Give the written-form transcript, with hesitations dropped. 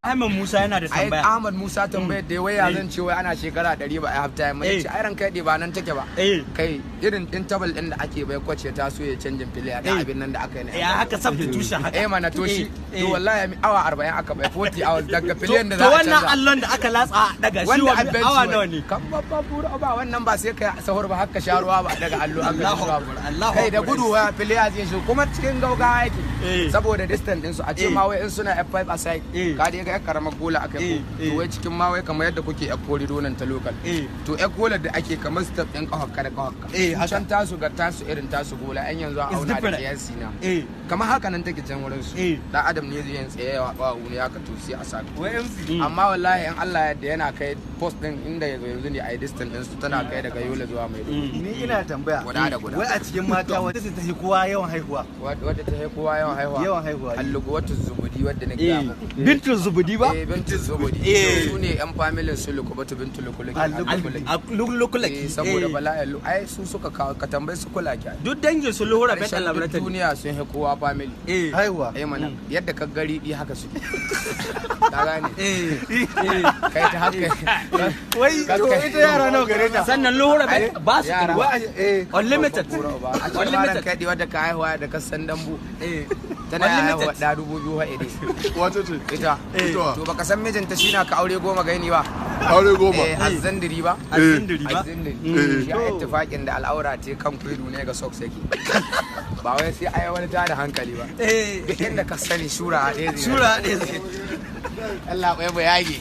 Ahmad Musa yana da tambaya. Ahmad Musa tambayar da wai ya zan ce wai ana shekara 100 ba a half time mai ce ai ran kai ba nan take ba. Kai irin interval din da ake bai kwace ta so ya canjin fili da abin nan da aka yi. Ya haka sabta tushen haka. Mana to shi to wallahi awa 40 aka bai 40 hours daga filiyan da za a canza. To wannan allon da aka latsa daga shi wa awa nawa ne? Kan babba buru ba wannan ba sai kai sahur ba haka sharuwa ba daga allo aka Allahu kai da gudu wa filiya zai shi kuma cikin gaugawa yake saboda distance din su a ce ma wai in suna F5 aside ka dai ga karamar gola akai to wai cikin ma wai kamar yadda kuke F4 donan ta local to F gola da ake kamar step din kahakka da kahakka can tasu ga tasu irin tasu gola an yanzu a auna da kiyasi na kamar haka nan take can wurin su dan adam ne zai yin tsayawa ba wuni haka to sai a saka amma wallahi in Allah yadda yana kai post din inda yanzu ne a distance din su tana kai daga Yola zuwa Maiduguri ni ina tambaya wai a cikin mata wanda ta yi kowa yawan haihuwa wadda ta yi kowa yawan haihuwa allugu wata zubudi wadda na gaya muku bintu zubudi ba bintu zubudi su ne yan familin su lukubatu bintu lukulaki saboda bala'in ai su suka kawo ka tambayi su kula ki duk dangin su luhura bai dan labaratari duniya sun yi kowa family haihuwa mana yadda ka gari di haka su ka gane kai ta haka wai to ita yara nawa gare ta sannan luhura ba su unlimited kai di wadda ka haihuwa da ka san dambu tana haihuwa da 2000 haɗe wato ce ita to baka san mijinta shi na ka aure 10 gaini ba aure 10 azzandiri ba azzandiri shi a ittifaqin da al'aura ce kan kudu ne ga socks yake ba wai sai ai wani tada hankali ba duk inda ka sani shura a ɗaya shura a ɗaya Allah ya bayage